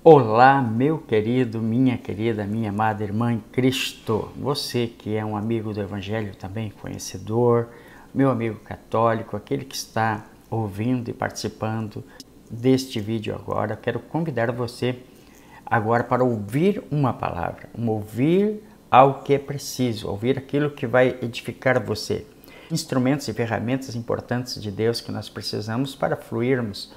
Olá, meu querido, minha querida, minha amada irmã em Cristo. Você que é um amigo do Evangelho também, conhecedor, meu amigo católico, aquele que está ouvindo e participando deste vídeo agora, quero convidar você agora para ouvir uma palavra, ouvir algo que é preciso, ouvir aquilo que vai edificar você. Instrumentos e ferramentas importantes de Deus que nós precisamos para fluirmos.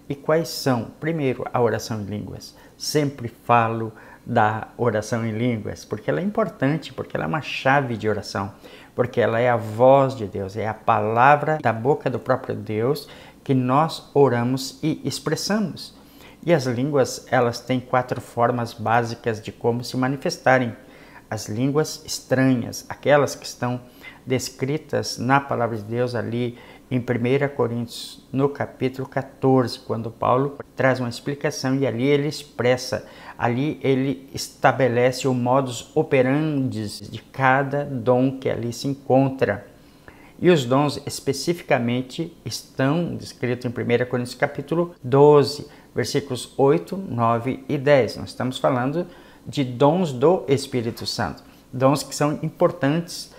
E quais são? Primeiro, a oração em línguas. Sempre falo da oração em línguas, porque ela é importante, porque ela é uma chave de oração, porque ela é a voz de Deus, é a palavra da boca do próprio Deus que nós oramos e expressamos. E as línguas, elas têm 4 formas básicas de como se manifestarem. As línguas estranhas, aquelas que estão descritas na palavra de Deus ali em 1 Coríntios, no capítulo 14, quando Paulo traz uma explicação e ali ele expressa, ali ele estabelece o modus operandi de cada dom que ali se encontra. E os dons especificamente estão descritos em 1 Coríntios capítulo 12, versículos 8, 9 e 10. Nós estamos falando de dons do Espírito Santo, dons que são importantes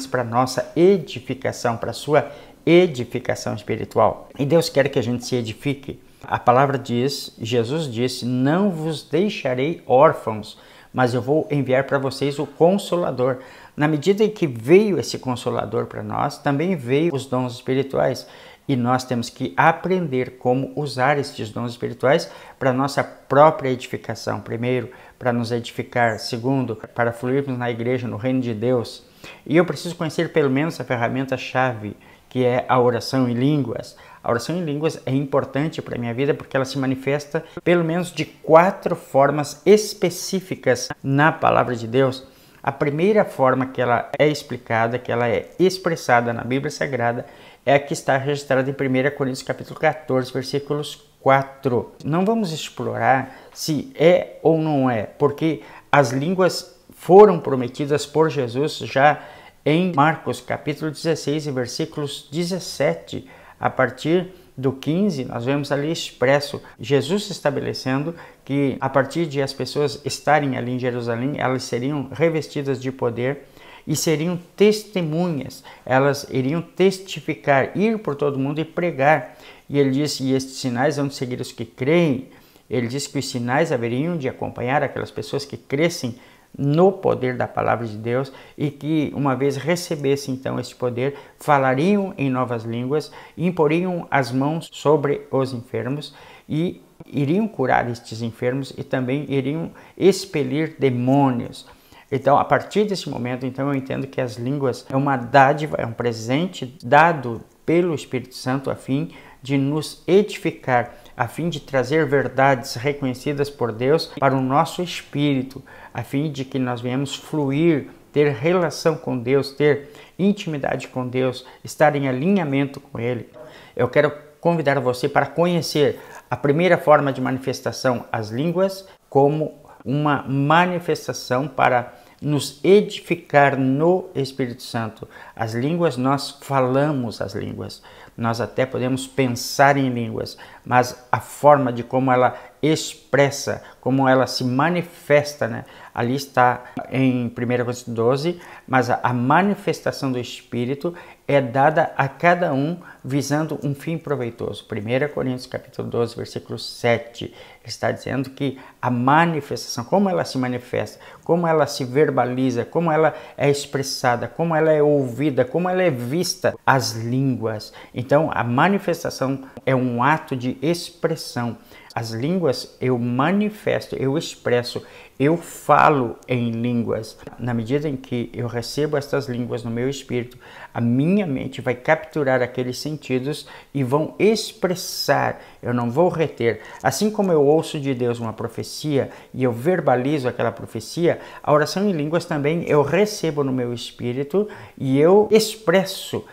para a nossa edificação, para a sua edificação espiritual. E Deus quer que a gente se edifique. A palavra diz, Jesus disse, não vos deixarei órfãos, mas eu vou enviar para vocês o Consolador. Na medida em que veio esse Consolador para nós, também veio os dons espirituais. E nós temos que aprender como usar estes dons espirituais para a nossa própria edificação. Primeiro, para nos edificar. Segundo, para fluirmos na igreja, no reino de Deus. E eu preciso conhecer pelo menos a ferramenta-chave, que é a oração em línguas. A oração em línguas é importante para a minha vida porque ela se manifesta pelo menos de 4 formas específicas na palavra de Deus. A primeira forma que ela é explicada, que ela é expressada na Bíblia Sagrada, é a que está registrada em 1 Coríntios capítulo 14, versículos 4. Não vamos explorar se é ou não é, porque as línguas foram prometidas por Jesus já em Marcos capítulo 16, versículos 17. A partir do 15, nós vemos ali expresso Jesus estabelecendo que a partir de as pessoas estarem ali em Jerusalém, elas seriam revestidas de poder e seriam testemunhas, elas iriam testificar, ir por todo mundo e pregar. E ele disse, e estes sinais vão seguir os que creem. Ele disse que os sinais haveriam de acompanhar aquelas pessoas que crescem no poder da palavra de Deus e que, uma vez recebessem então esse poder, falariam em novas línguas, imporiam as mãos sobre os enfermos e iriam curar estes enfermos e também iriam expelir demônios. Então, a partir desse momento, então, eu entendo que as línguas é uma dádiva, é um presente dado pelo Espírito Santo a fim de nos edificar, a fim de trazer verdades reconhecidas por Deus para o nosso espírito, a fim de que nós venhamos fluir, ter relação com Deus, ter intimidade com Deus, estar em alinhamento com Ele. Eu quero convidar você para conhecer a primeira forma de manifestação, as línguas, como uma manifestação para nos edificar no Espírito Santo. As línguas, nós falamos as línguas, nós até podemos pensar em línguas, mas a forma de como ela expressa, como ela se manifesta, né? Ali está em 1 Coríntios 12, mas a manifestação do Espírito é dada a cada um visando um fim proveitoso. 1 Coríntios capítulo 12, versículo 7, está dizendo que a manifestação, como ela se manifesta, como ela se verbaliza, como ela é expressada, como ela é ouvida, como ela é vista, as línguas. Então, a manifestação é um ato de expressão. As línguas eu manifesto, eu expresso, eu falo em línguas. Na medida em que eu recebo estas línguas no meu espírito, a minha mente vai capturar aqueles sentidos e vão expressar, eu não vou reter. Assim como eu ouço de Deus uma profecia e eu verbalizo aquela profecia, a oração em línguas também eu recebo no meu espírito e eu expresso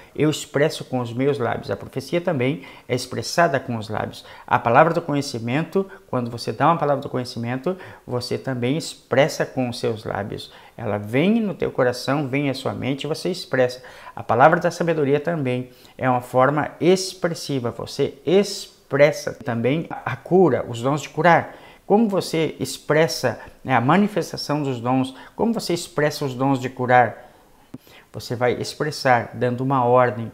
com os meus lábios. A profecia também é expressada com os lábios. A palavra do conhecimento, quando você dá uma palavra do conhecimento, você também expressa com os seus lábios. Ela vem no teu coração, vem à sua mente e você expressa. A palavra da sabedoria também é uma forma expressiva. Você expressa expressa também a cura, os dons de curar. Como você expressa, né, a manifestação dos dons, como você expressa os dons de curar? Você vai expressar dando uma ordem.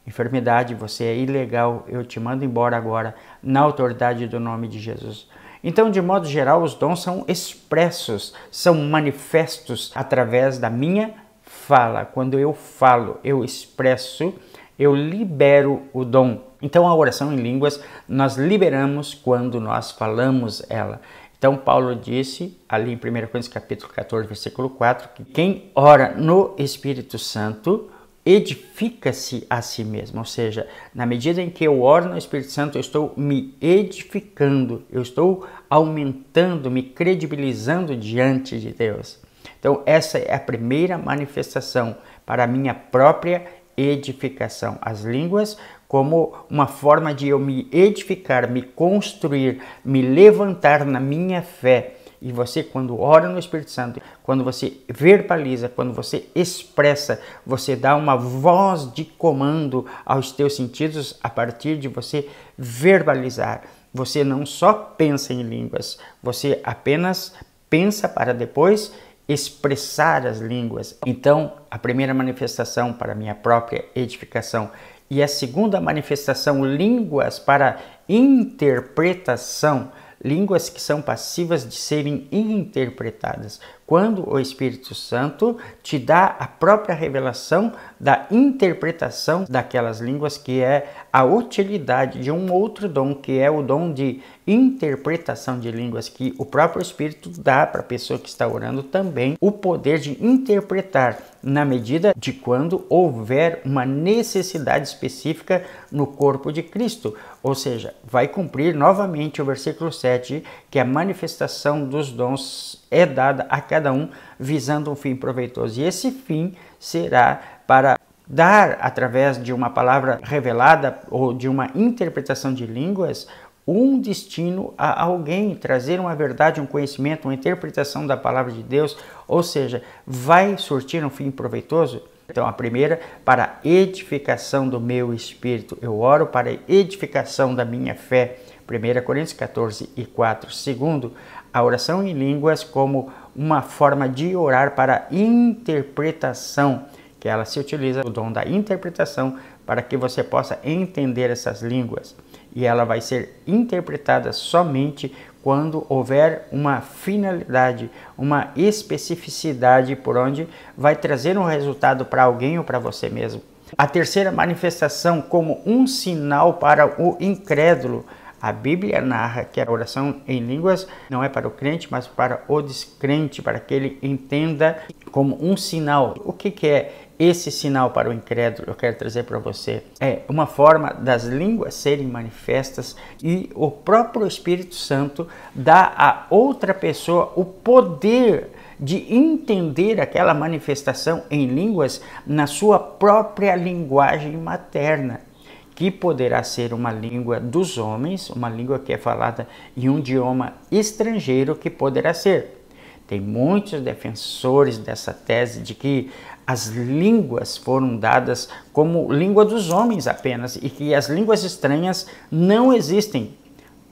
Enfermidade, você é ilegal, eu te mando embora agora, na autoridade do nome de Jesus. Então, de modo geral, os dons são expressos, são manifestos através da minha fala. Quando eu falo, eu expresso, eu libero o dom. Então, a oração em línguas, nós liberamos quando nós falamos ela. Então, Paulo disse, ali em 1 Coríntios capítulo 14, versículo 4, que quem ora no Espírito Santo edifica-se a si mesmo, ou seja, na medida em que eu oro no Espírito Santo, eu estou me edificando, eu estou aumentando, me credibilizando diante de Deus. Então, essa é a primeira manifestação para a minha própria edificação. As línguas como uma forma de eu me edificar, me construir, me levantar na minha fé. E você, quando ora no Espírito Santo, quando você verbaliza, quando você expressa, você dá uma voz de comando aos teus sentidos a partir de você verbalizar. Você não só pensa em línguas, você apenas pensa para depois expressar as línguas. Então, a primeira manifestação para a minha própria edificação. E a segunda manifestação, línguas para interpretação. Línguas que são passivas de serem interpretadas. Quando o Espírito Santo te dá a própria revelação da interpretação daquelas línguas, que é a utilidade de um outro dom, que é o dom de interpretação de línguas, que o próprio Espírito dá para a pessoa que está orando também o poder de interpretar na medida de quando houver uma necessidade específica no corpo de Cristo. Ou seja, vai cumprir novamente o versículo 7, que a manifestação dos dons é dada a cada um visando um fim proveitoso. E esse fim será para dar, através de uma palavra revelada ou de uma interpretação de línguas, um destino a alguém, trazer uma verdade, um conhecimento, uma interpretação da palavra de Deus, ou seja, vai surtir um fim proveitoso. Então, a primeira, para a edificação do meu espírito. Eu oro para a edificação da minha fé. 1 Coríntios 14 e 4. Segundo, a oração em línguas como uma forma de orar para interpretação, que ela se utiliza o dom da interpretação para que você possa entender essas línguas. E ela vai ser interpretada somente quando houver uma finalidade, uma especificidade por onde vai trazer um resultado para alguém ou para você mesmo. A terceira manifestação como um sinal para o incrédulo. A Bíblia narra que a oração em línguas não é para o crente, mas para o descrente, para que ele entenda como um sinal. O que é esse sinal para o incrédulo? Eu quero trazer para você. É uma forma das línguas serem manifestas e o próprio Espírito Santo dá a outra pessoa o poder de entender aquela manifestação em línguas na sua própria linguagem materna, que poderá ser uma língua dos homens, uma língua que é falada em um idioma estrangeiro, que poderá ser. Tem muitos defensores dessa tese de que as línguas foram dadas como língua dos homens apenas e que as línguas estranhas não existem.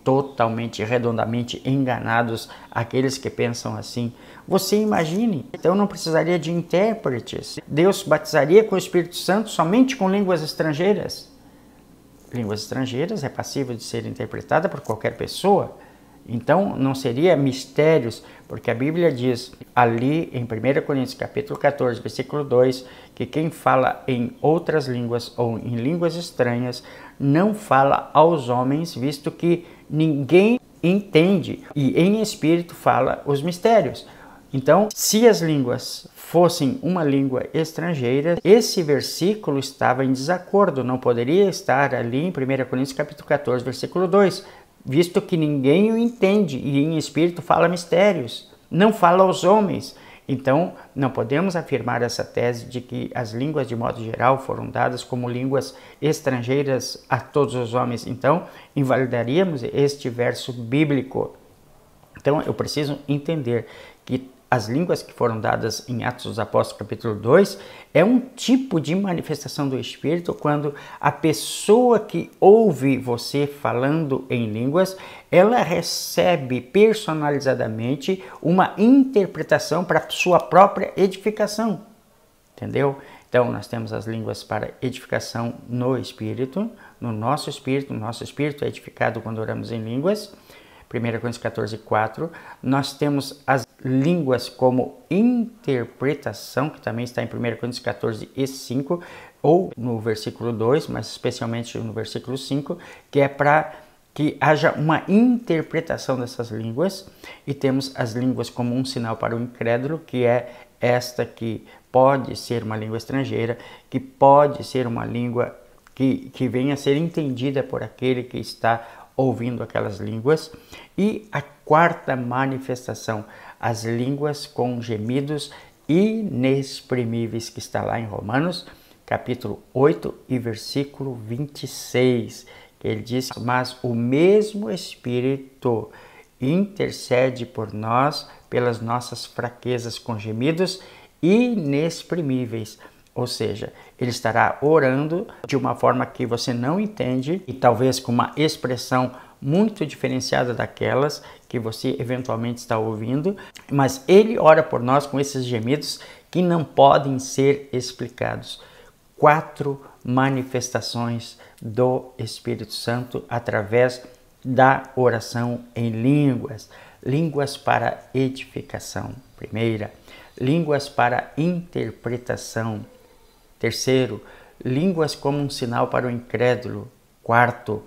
Totalmente, redondamente enganados aqueles que pensam assim. Você imagine, então não precisaria de intérpretes. Deus batizaria com o Espírito Santo somente com línguas estrangeiras. Línguas estrangeiras é passível de ser interpretada por qualquer pessoa. Então não seria mistérios, porque a Bíblia diz ali em 1 Coríntios capítulo 14, versículo 2, que quem fala em outras línguas ou em línguas estranhas não fala aos homens, visto que ninguém entende, e em espírito fala os mistérios. Então, se as línguas fossem uma língua estrangeira, esse versículo estava em desacordo, não poderia estar ali em 1 Coríntios capítulo 14, versículo 2, visto que ninguém o entende e em espírito fala mistérios, não fala aos homens. Então, não podemos afirmar essa tese de que as línguas, de modo geral, foram dadas como línguas estrangeiras a todos os homens. Então, invalidaríamos este verso bíblico. Então, eu preciso entender que as línguas que foram dadas em Atos dos Apóstolos capítulo 2, é um tipo de manifestação do Espírito quando a pessoa que ouve você falando em línguas, ela recebe personalizadamente uma interpretação para sua própria edificação, entendeu? Então, nós temos as línguas para edificação no Espírito, no nosso Espírito é edificado quando oramos em línguas, 1 Coríntios 14, 4. Nós temos as línguas como interpretação, que também está em 1 Coríntios 14 e 5, ou no versículo 2, mas especialmente no versículo 5, que é para que haja uma interpretação dessas línguas. E temos as línguas como um sinal para o incrédulo, que é esta que pode ser uma língua estrangeira, que pode ser uma língua que venha a ser entendida por aquele que está ouvindo aquelas línguas. E a quarta manifestação, as línguas com gemidos inexprimíveis, que está lá em Romanos, capítulo 8 e versículo 26, que ele diz: mas o mesmo Espírito intercede por nós pelas nossas fraquezas com gemidos inexprimíveis. Ou seja, ele estará orando de uma forma que você não entende e talvez com uma expressão muito diferenciada daquelas que você eventualmente está ouvindo, mas ele ora por nós com esses gemidos que não podem ser explicados. 4 manifestações do Espírito Santo através da oração em línguas. Línguas para edificação, primeira. Línguas para interpretação, terceiro. Línguas como um sinal para o incrédulo, quarto.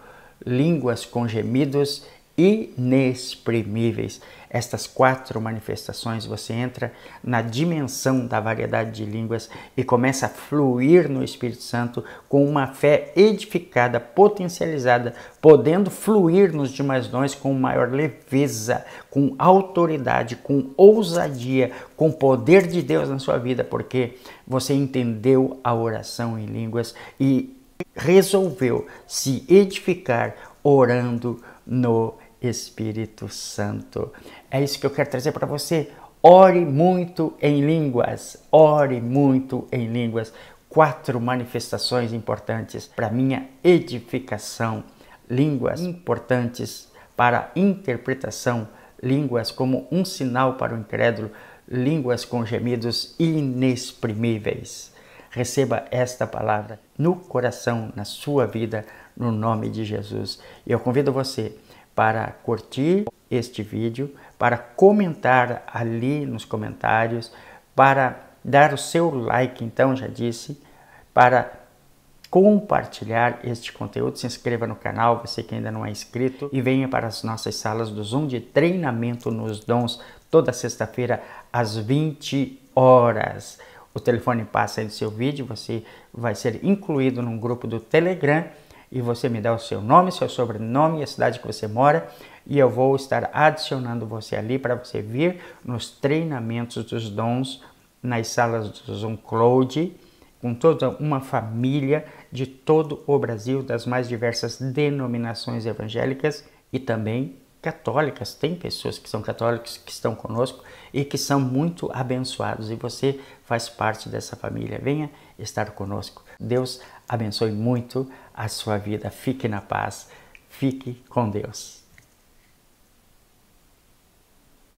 Línguas com gemidos inexprimíveis. Estas 4 manifestações, você entra na dimensão da variedade de línguas e começa a fluir no Espírito Santo com uma fé edificada, potencializada, podendo fluir nos demais dons com maior leveza, com autoridade, com ousadia, com poder de Deus na sua vida, porque você entendeu a oração em línguas e resolveu se edificar orando no Espírito Santo. É isso que eu quero trazer para você. Ore muito em línguas. Ore muito em línguas. 4 manifestações importantes para minha edificação. Línguas importantes para interpretação. Línguas como um sinal para o incrédulo. Línguas com gemidos inexprimíveis. Receba esta palavra no coração, na sua vida, no nome de Jesus. E eu convido você para curtir este vídeo, para comentar ali nos comentários, para dar o seu like, então já disse, para compartilhar este conteúdo, se inscreva no canal, você que ainda não é inscrito, e venha para as nossas salas do Zoom de treinamento nos dons, toda sexta-feira às 20 horas. O telefone passa aí no seu vídeo, você vai ser incluído num grupo do Telegram e você me dá o seu nome, seu sobrenome e a cidade que você mora e eu vou estar adicionando você ali para você vir nos treinamentos dos dons nas salas do Zoom Cloud com toda uma família de todo o Brasil, das mais diversas denominações evangélicas e também católicas. Tem pessoas que são católicos que estão conosco e que são muito abençoados e você faz parte dessa família. Venha estar conosco. Deus abençoe muito a sua vida. Fique na paz. Fique com Deus.